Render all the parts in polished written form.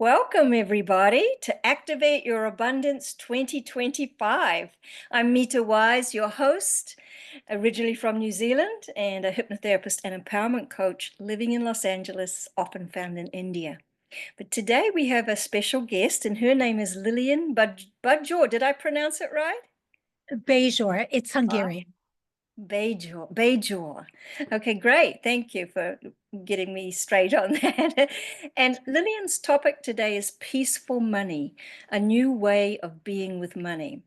Welcome, everybody, to Activate Your Abundance 2025. I'm Mitta Wise, your host, originally from New Zealand, and a hypnotherapist and empowerment coach living in Los Angeles, often found in India. But today we have a special guest, and her name is Lillian Budjor. Did I pronounce it right? Bejor, it's Hungarian. Bajor. Okay, great. Thank you for getting me straight on that. And Lillian's topic today is peaceful money, a new way of being with money.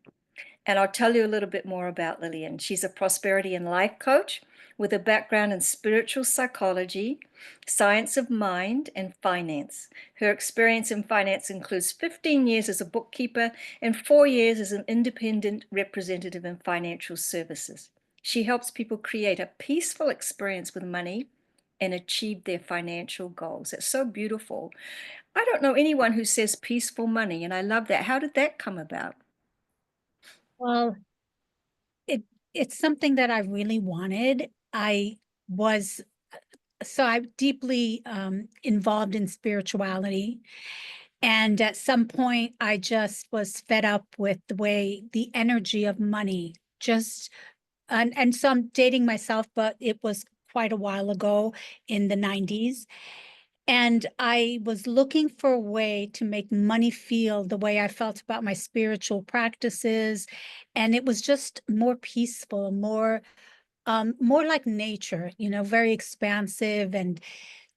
And I'll tell you a little bit more about Lillian. She's a prosperity and life coach with a background in spiritual psychology, science of mind, and finance. Her experience in finance includes 15 years as a bookkeeper and 4 years as an independent representative in financial services. She helps people create a peaceful experience with money and achieve their financial goals. It's so beautiful. I don't know anyone who says peaceful money, and I love that. How did that come about? Well, it it's something that I really wanted. Was I'm deeply involved in spirituality. And at some point, I just was fed up with the energy of money just, and so I'm dating myself, but it was quite a while ago in the 90s. And I was looking for a way to make money feel the way I felt about my spiritual practices. And it was just more peaceful, more like nature, very expansive and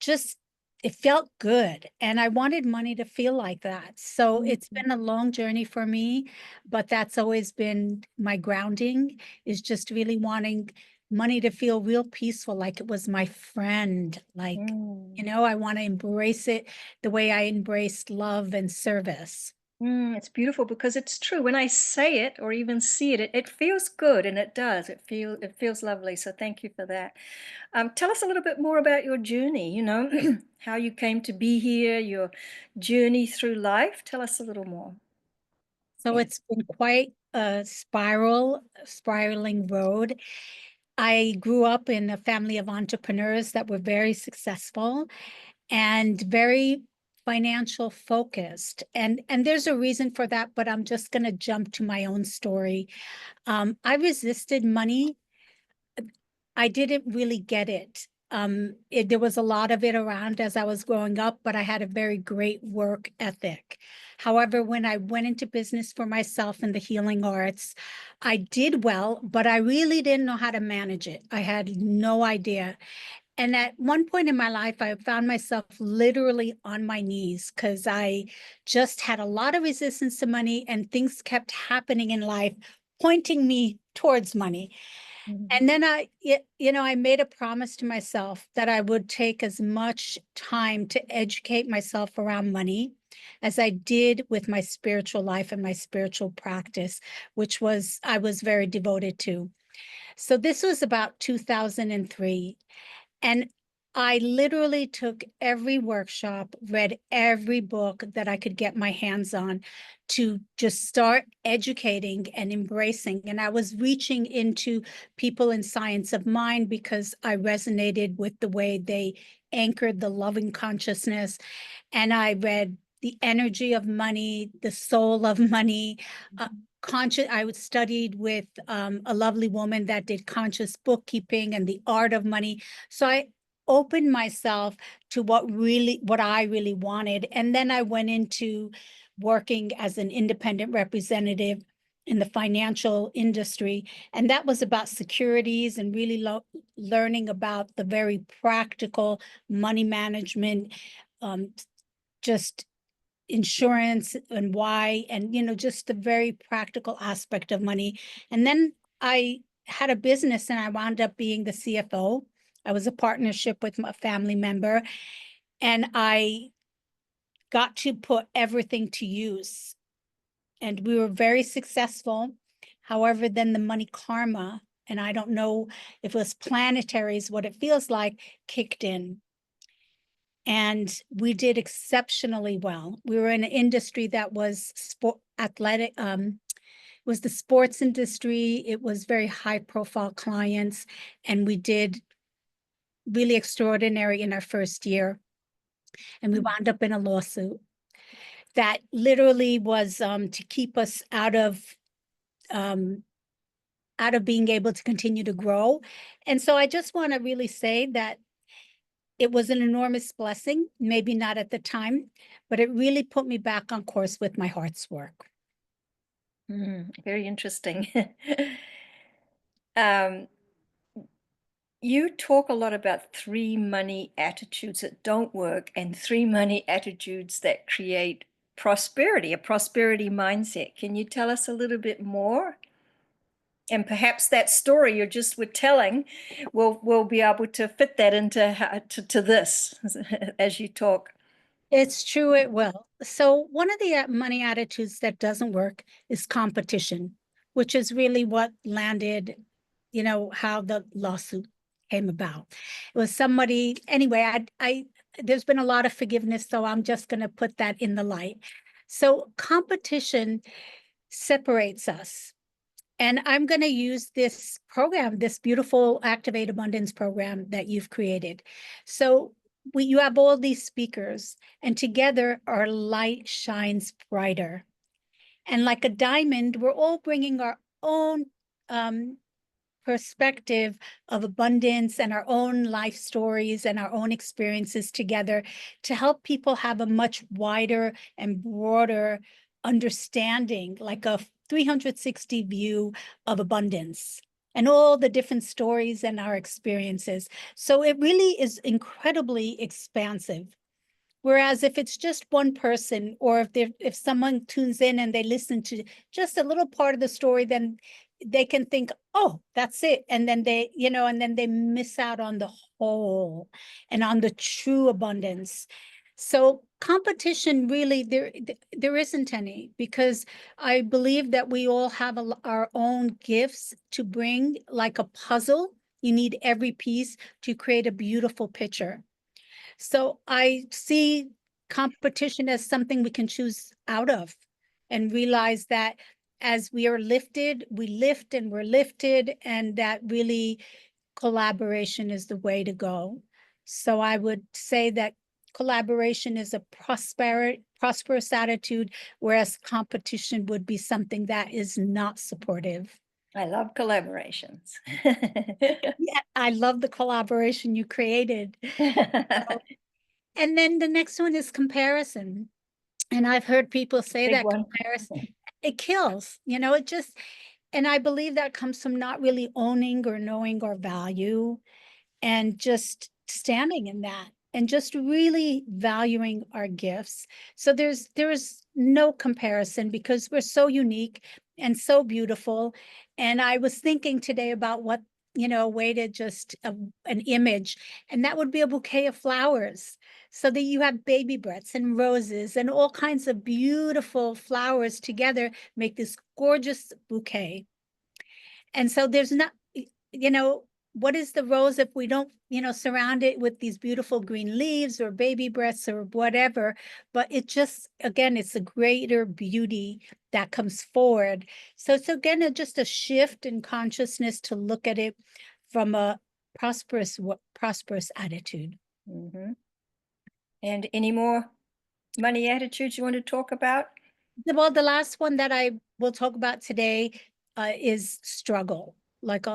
just it felt good. And I wanted money to feel like that. So it's been a long journey for me, but that's always been my grounding, is just really wanting money to feel real peaceful, like it was my friend. Mm. I want to embrace it the way I embraced love and service. It's beautiful because it's true. When I say it or even see it, it feels good, and it does. It feels lovely. So thank you for that. Tell us a little bit more about your journey. How you came to be here, your journey through life. Tell us a little more. So it's been quite a spiraling road. I grew up in a family of entrepreneurs that were very successful and very financial focused. And there's a reason for that, but I'm just going to jump to my own story. I resisted money. I didn't really get it. There was a lot of it around as I was growing up, but I had a very great work ethic. However, when I went into business for myself in the healing arts, I did well, but I really didn't know how to manage it. I had no idea. And at one point in my life, I found myself literally on my knees because I just had a lot of resistance to money, and things kept happening in life pointing me towards money. Mhm. And then I made a promise to myself that I would take as much time to educate myself around money as I did with my spiritual life and my spiritual practice, which I was very devoted to. So this was about 2003. And I literally took every workshop, read every book that I could get my hands on to just start educating and embracing. And I was reaching into people in science of mind because I resonated with the way they anchored the loving consciousness. And I read The Energy of Money, The Soul of Money. I was studied with a lovely woman that did conscious bookkeeping and the art of money. So I opened myself to what I really wanted. And then I went into working as an independent representative in the financial industry. And that was about securities and really learning about the very practical money management, um, just insurance and why, and just the very practical aspect of money. And then I had a business and I wound up being the CFO. I was a partnership with a family member, and I got to put everything to use. And we were very successful. However, then the money karma, and I don't know if it was planetary, is what it feels like, kicked in. And we did exceptionally well. We were in an industry that was athletic, was the sports industry. It was very high profile clients, and we did really extraordinary in our first year. And we wound up in a lawsuit. that literally was to keep us um, out of being able to continue to grow. And so I just want to really say that it was an enormous blessing, maybe not at the time, but it really put me back on course with my heart's work. Very interesting. Um, you talk a lot about three money attitudes that don't work and three money attitudes that create prosperity, a prosperity mindset. Can you tell us a little bit more? And perhaps that story you just were telling, we'll be able to fit that into to this as you talk. It's true, it will. So, one of the money attitudes that doesn't work is competition, which is really what landed, how the lawsuit came about. It was somebody, anyway, there's been a lot of forgiveness, so I'm just going to put that in the light. So, competition separates us. And I'm going to use this program, this beautiful Activate Abundance program that you've created. So you have all these speakers, and together our light shines brighter. And like a diamond, we're all bringing our own perspective of abundance and our own life stories and our own experiences together to help people have a much wider and broader understanding, like a 360 view of abundance and all the different stories and our experiences. So it really is incredibly expansive. Whereas if it's just one person, or if someone tunes in and they listen to just a little part of the story, then they can think, oh, that's it. And then they miss out on the whole and on the true abundance. So competition really there isn't any, because I believe that we all have our own gifts to bring, like a puzzle. You need every piece to create a beautiful picture. So I see competition as something we can choose out of, and realize that as we are lifted, we lift and we're lifted, and that really collaboration is the way to go. So I would say that collaboration is a prosperous attitude, whereas competition would be something that is not supportive. I love collaborations. Yeah, I love the collaboration you created. And then the next one is comparison. And I've heard people say Big that one. comparison, it kills, it just, and I believe that comes from not really owning or knowing our value, and just standing in that and just really valuing our gifts. So there is no comparison, because we're so unique and so beautiful. And I was thinking today about what, a way to just an image, and that would be a bouquet of flowers. So that you have baby breaths and roses and all kinds of beautiful flowers together make this gorgeous bouquet. And so there's not, you know, what is the rose if we don't, surround it with these beautiful green leaves or baby breaths or whatever? But it just, again, it's a greater beauty that comes forward. So it's again just a shift in consciousness to look at it from a prosperous attitude. Mhm. And any more money attitudes you want to talk about? Well, the last one that I will talk about today is struggle. Like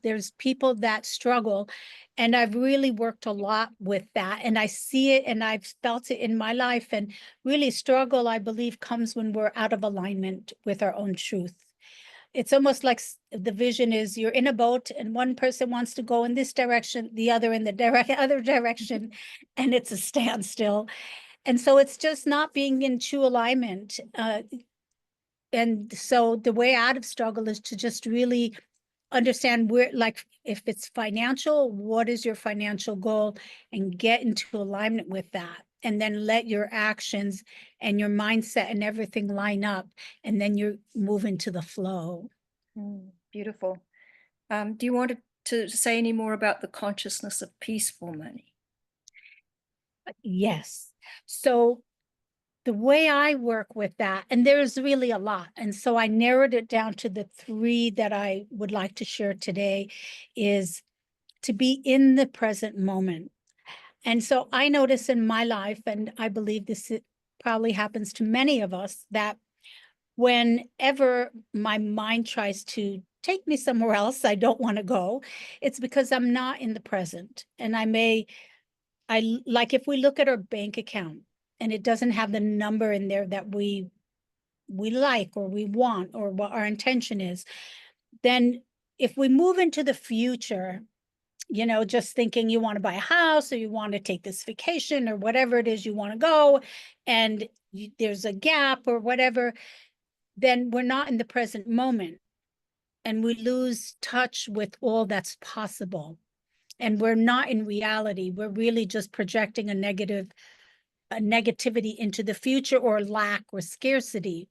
there's people that struggle, and I've really worked a lot with that, and I see it, and I've felt it in my life. And really, struggle, I believe, comes when we're out of alignment with our own truth. It's almost like the vision is you're in a boat, and one person wants to go in this direction, the other in the other direction, and it's a standstill. And so it's just not being in true alignment. And so the way out of struggle is to just really understand where, like, if it's financial, what is your financial goal, and get into alignment with that. And then let your actions and your mindset and everything line up. And then you move into the flow. Beautiful. Do you want to say any more about the consciousness of peaceful money? Yes. So the way I work with that, and there's really a lot. And so I narrowed it down to the three that I would like to share today, is to be in the present moment. And so I notice in my life, and I believe this probably happens to many of us, that whenever my mind tries to take me somewhere else I don't want to go, it's because I'm not in the present. And like if we look at our bank account and it doesn't have the number in there that we like or we want or what our intention is, then if we move into the future, just thinking you want to buy a house or you want to take this vacation or whatever it is you want to go, and there's a gap or whatever, then we're not in the present moment and we lose touch with all that's possible. And we're not in reality. We're really just projecting a negativity into the future, or lack or scarcity.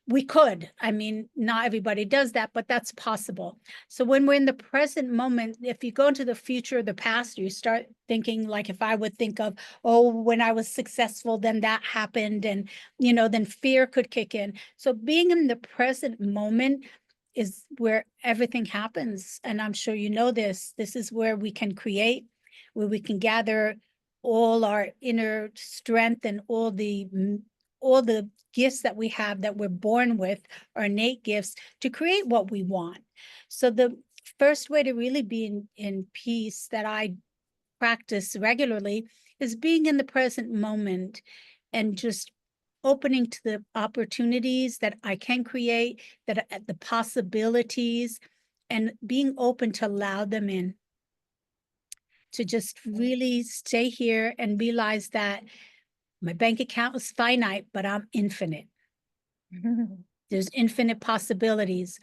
We could. I mean, not everybody does that, but that's possible. So when we're in the present moment, if you go into the future or the past, you start thinking, like if I would think of, oh, when I was successful, then that happened, and then fear could kick in. So being in the present moment is where everything happens. And I'm sure you know this. This is where we can create, where we can gather all our inner strength and all the gifts that we have, that we're born with, our innate gifts, to create what we want. So the first way to really be in peace that I practice regularly is being in the present moment and just opening to the opportunities that I can create, that the possibilities, and being open to allow them in, to just really stay here and realize that my bank account is finite, but I'm infinite. There's infinite possibilities,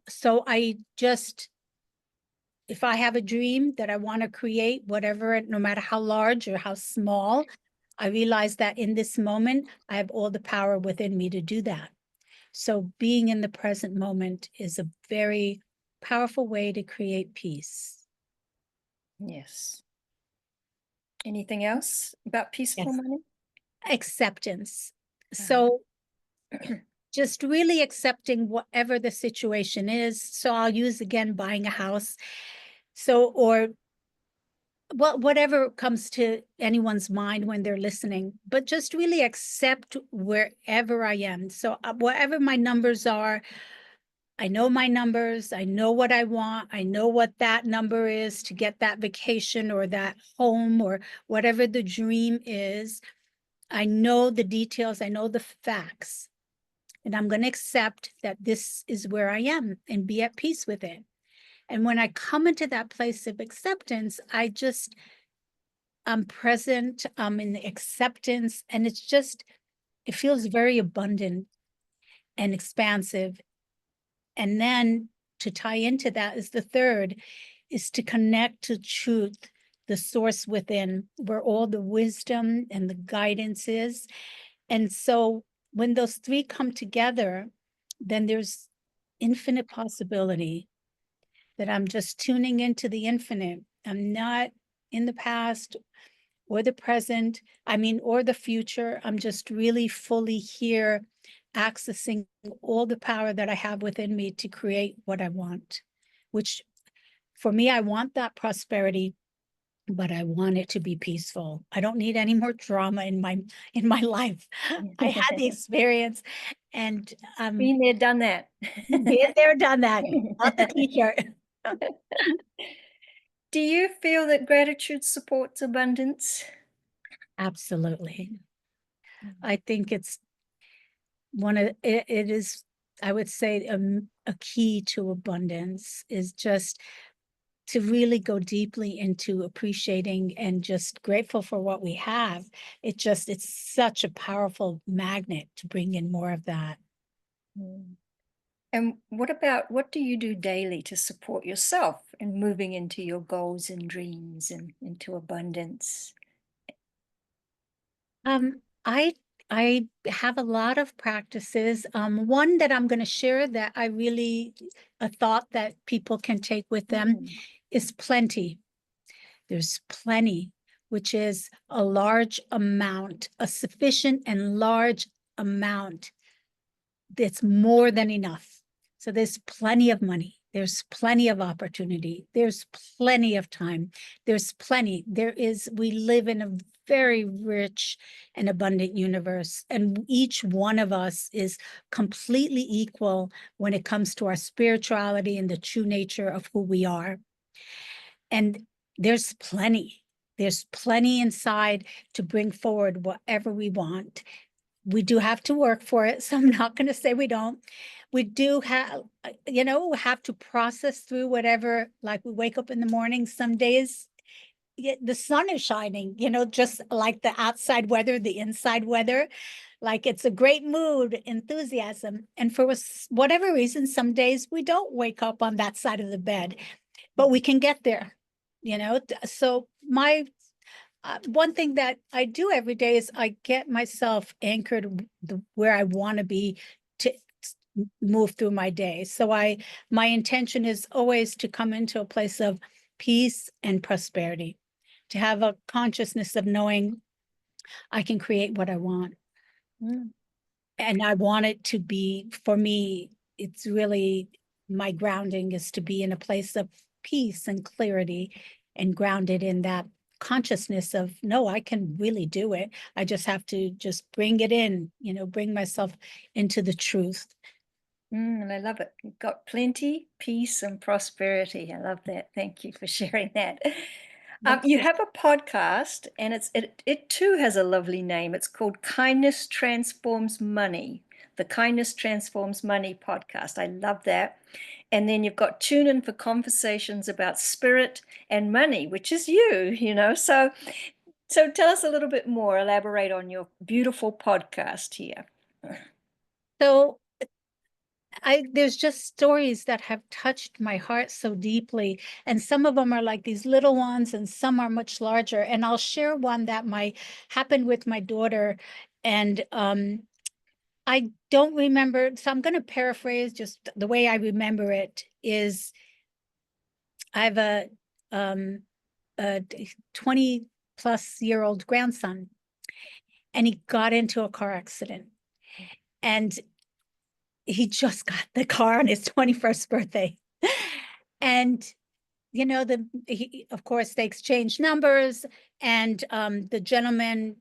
so I just, if I have a dream that I want to create, whatever, no matter how large or how small, I realize that in this moment, I have all the power within me to do that. So being in the present moment is a very powerful way to create peace. Yes. Anything else about peaceful Yes. money? Acceptance. Ah. So just really accepting whatever the situation is. So I'll use again buying a house. So, or whatever comes to anyone's mind when they're listening, but just really accept wherever I am. So whatever my numbers are, I know my numbers, I know what I want, I know what that number is to get that vacation or that home or whatever the dream is. I know the details, I know the facts, and I'm going to accept that this is where I am and be at peace with it. And when I come into that place of acceptance, I'm present, I'm in the acceptance, and it feels very abundant and expansive. And then to tie into that is the third, is to connect to truth, the source within, where all the wisdom and the guidance is. And so when those three come together, then there's infinite possibility, that I'm just tuning into the infinite. I'm not in the past or the present, or the future. I'm just really fully here, accessing all the power that I have within me to create what I want, which for me, I want that prosperity, but I want it to be peaceful. I don't need any more drama in my life. I had the experience, and Been there, done that. been there, done that. Got the t-shirt. Do you feel that gratitude supports abundance? Absolutely. I think it's it is, I would say, a key to abundance is just to really go deeply into appreciating and just grateful for what we have. It's such a powerful magnet to bring in more of that. Mm. And what do you do daily to support yourself in moving into your goals and dreams and into abundance? I have a lot of practices. One that I'm going to share that I really, a thought that people can take with them, Mm. is plenty. There's plenty, which is a large amount, a sufficient and large amount that's more than enough. So there's plenty of money. There's plenty of opportunity. There's plenty of time. We live in a very rich and abundant universe. And each one of us is completely equal when it comes to our spirituality and the true nature of who we are. And there's plenty. There's plenty inside to bring forward whatever we want. We do have to work for it, so I'm not going to say we don't. We do have, have to process through whatever, like we wake up in the morning, some days the sun is shining, just like the outside weather, the inside weather, like it's a great mood, enthusiasm. And for whatever reason, some days we don't wake up on that side of the bed, but we can get there, So my one thing that I do every day is I get myself anchored where I want to be to move through my day. So my intention is always to come into a place of peace and prosperity, to have a consciousness of knowing I can create what I want. Mm. And I want it to be, for me, it's really my grounding is to be in a place of peace and clarity and grounded in that consciousness of, no, I can really do it. I just have to just bring it in, bring myself into the truth. And I love it. You've got plenty, peace, and prosperity. I love that. Thank you for sharing that. You have a podcast, and it too has a lovely name. It's called Kindness Transforms Money, the Kindness Transforms Money podcast. I love that. And then you've got Tune In for conversations about spirit and money, which is you. So tell us a little bit more. Elaborate on your beautiful podcast here. So there's just stories that have touched my heart so deeply. And some of them are like these little ones and some are much larger. And I'll share one that happened with my daughter. And I don't remember. So I'm going to paraphrase just the way I remember it is I have a 20 plus year old grandson, and he got into a car accident. And he just got the car on his 21st birthday. And of course they exchanged numbers, and the gentleman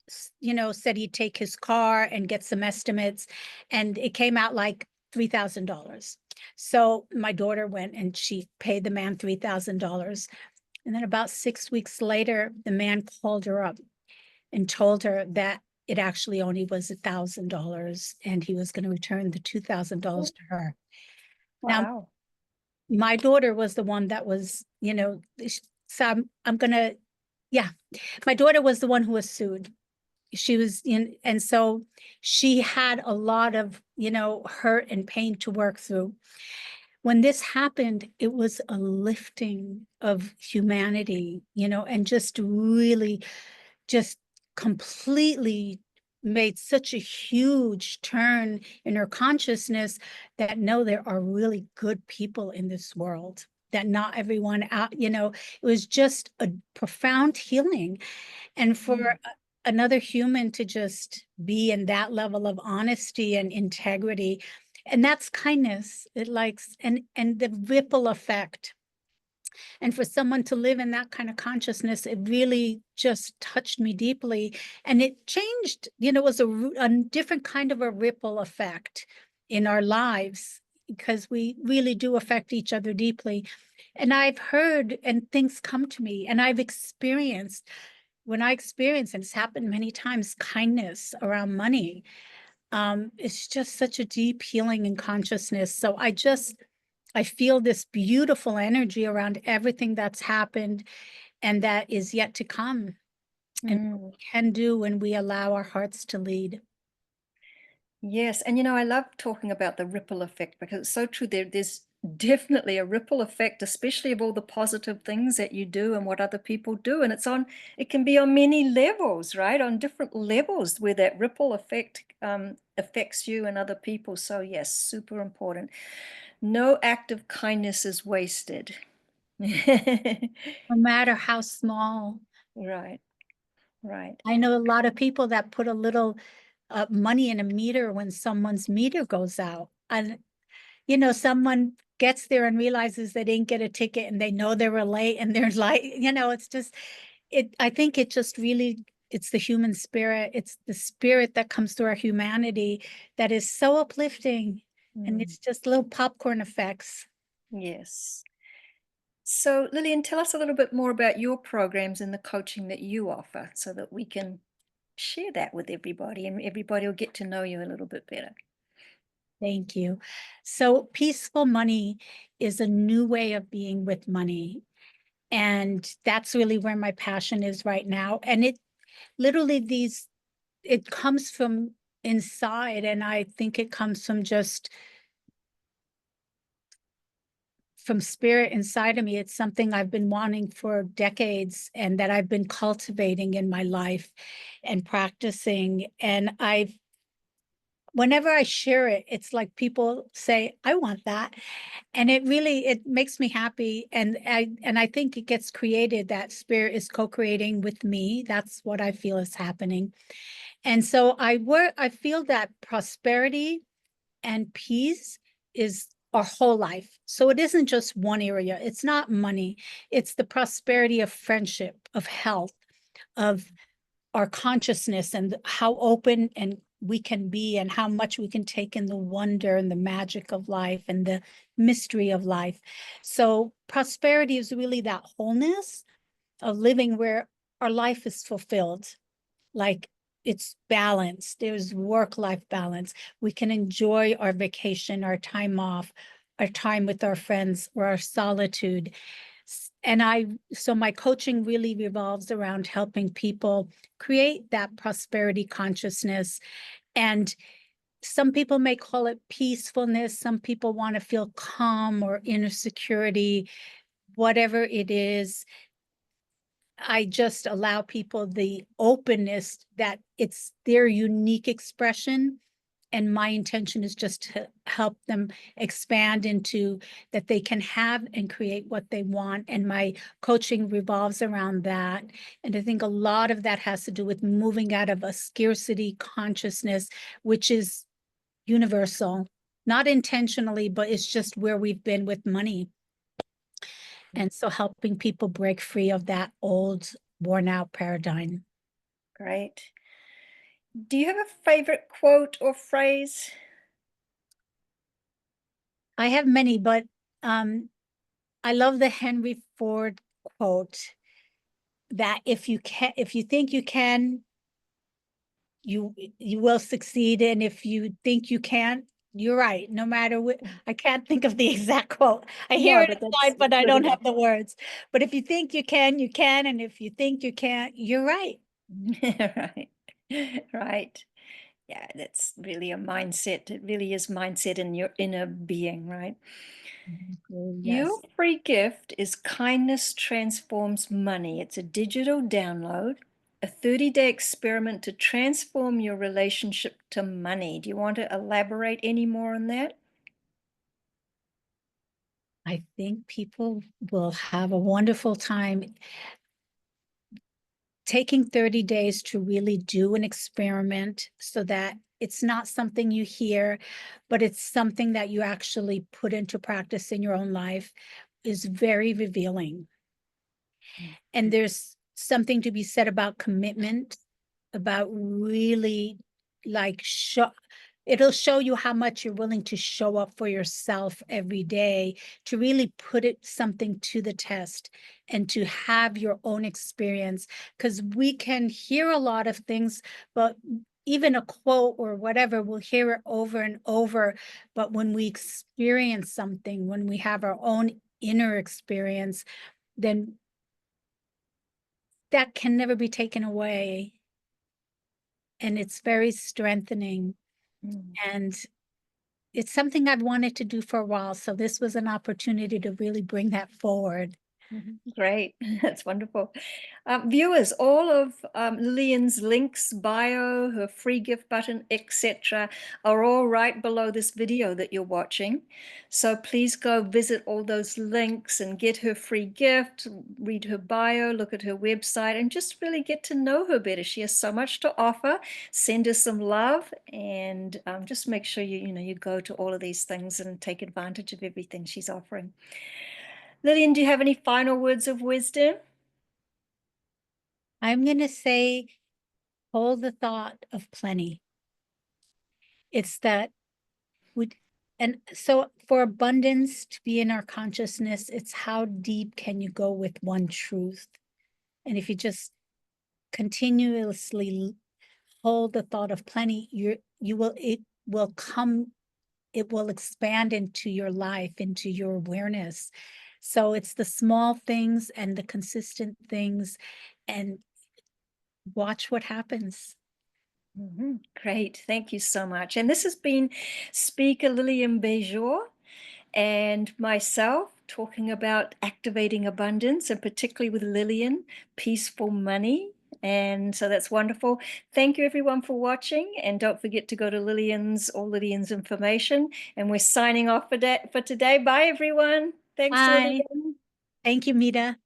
said he'd take his car and get some estimates, and it came out like $3,000. So my daughter went and she paid the man $3,000. And then about 6 weeks later, the man called her up and told her that it actually only was $1,000 and he was going to return the $2,000 to her. Now, Wow. my daughter was the one that was, so I'm going to, yeah, my daughter was the one who was sued. She was in, and so she had a lot of, hurt and pain to work through. When this happened, it was a lifting of humanity, and just really just completely made such a huge turn in her consciousness that no, there are really good people in this world, that not everyone out, it was just a profound healing. And for another human to just be in that level of honesty and integrity, and that's kindness, it likes, and the ripple effect. And for someone to live in that kind of consciousness, it really just touched me deeply. And it changed, it was a different kind of a ripple effect in our lives, because we really do affect each other deeply. And I've heard and things come to me, and I've experienced, when I experience, and it's happened many times, kindness around money. It's just such a deep healing in consciousness. So I feel this beautiful energy around everything that's happened and that is yet to come, and what we can do when we allow our hearts to lead. Yes, and I love talking about the ripple effect because it's so true. There's definitely a ripple effect, especially of all the positive things that you do and what other people do. And it can be on many levels, right? On different levels where that ripple effect affects you and other people. So yes, super important. No act of kindness is wasted. No matter how small. Right, right. I know a lot of people that put a little money in a meter when someone's meter goes out. And, someone gets there and realizes they didn't get a ticket and they know they were late and they're like, it's just, I think it just really, it's the human spirit. It's the spirit that comes through our humanity that is so uplifting. And Mm, it's just little popcorn effects. yes. So, Lillian, tell us a little bit more about your programs and the coaching that you offer so that we can share that with everybody and everybody will get to know you a little bit better. Thank you. So peaceful money is a new way of being with money. And that's really where my passion is right now. And it literally it comes from inside. And I think it comes from just from spirit inside of me. It's something I've been wanting for decades and that I've been cultivating in my life and practicing. And whenever I share it, it's like people say, I want that. And it makes me happy. And I think it gets created. That spirit is co-creating with me. That's what I feel is happening. And so I feel that prosperity and peace is our whole life. So it isn't just one area. It's not money. It's the prosperity of friendship, of health, of our consciousness and how open and we can be and how much we can take in the wonder and the magic of life and the mystery of life. So prosperity is really that wholeness of living where our life is fulfilled, like it's balanced. There's work-life balance. We can enjoy our vacation, our time off, our time with our friends, or our solitude. So my coaching really revolves around helping people create that prosperity consciousness. And some people may call it peacefulness. Some people want to feel calm or inner security, whatever it is. I just allow people the openness that it's their unique expression. And my intention is just to help them expand into that they can have and create what they want. And my coaching revolves around that. And I think a lot of that has to do with moving out of a scarcity consciousness, which is universal, not intentionally, but it's just where we've been with money. And so helping people break free of that old, worn out paradigm. Great. Do you have a favorite quote or phrase? I have many, but um, I love the Henry Ford quote that if you think you can, you will succeed. And if you think you can't, you're right. No matter what, I can't think of the exact quote. I hear No, it but inside, but that's I good don't enough. have the words. But if you think you can, you can. And if you think you can't, you're right. Right. Right. Yeah, that's really a mindset. It really is mindset in your inner being, right? Your Yes. free gift is Kindness Transforms Money. It's a digital download, a 30-day experiment to transform your relationship to money. Do you want to elaborate any more on that? I think people will have a wonderful time taking 30 days to really do an experiment so that it's not something you hear, but it's something that you actually put into practice in your own life is very revealing. And there's something to be said about commitment, about really like it'll show you how much you're willing to show up for yourself every day to really put it something to the test and to have your own experience, because we can hear a lot of things, but even a quote or whatever, we'll hear it over and over. But when we experience something, when we have our own inner experience, then that can never be taken away. And it's very strengthening. Mm. And it's something I've wanted to do for a while. So this was an opportunity to really bring that forward. Mhm. Great. That's wonderful. Viewers, all of Lillian's links, bio, her free gift button, etc., are all right below this video that you're watching. So please go visit all those links and get her free gift, read her bio, look at her website, and just really get to know her better. She has so much to offer. Send her some love, and just make sure you go to all of these things and take advantage of everything she's offering. Lillian, do you have any final words of wisdom? I'm going to say hold the thought of plenty. It's that we, and so for abundance to be in our consciousness, it's how deep can you go with one truth? And if you just continuously hold the thought of plenty, it will come, it will expand into your life, into your awareness. So it's the small things and the consistent things, and watch what happens. Great. Thank you so much. And this has been speaker Lillian Bejour and myself talking about activating abundance, and particularly with Lillian, peaceful money. And so that's wonderful. Thank you everyone for watching. And don't forget to go to Lillian's information. And we're signing off for today. Bye everyone. Thanks, Bye. Lillian. Thank you, Mita.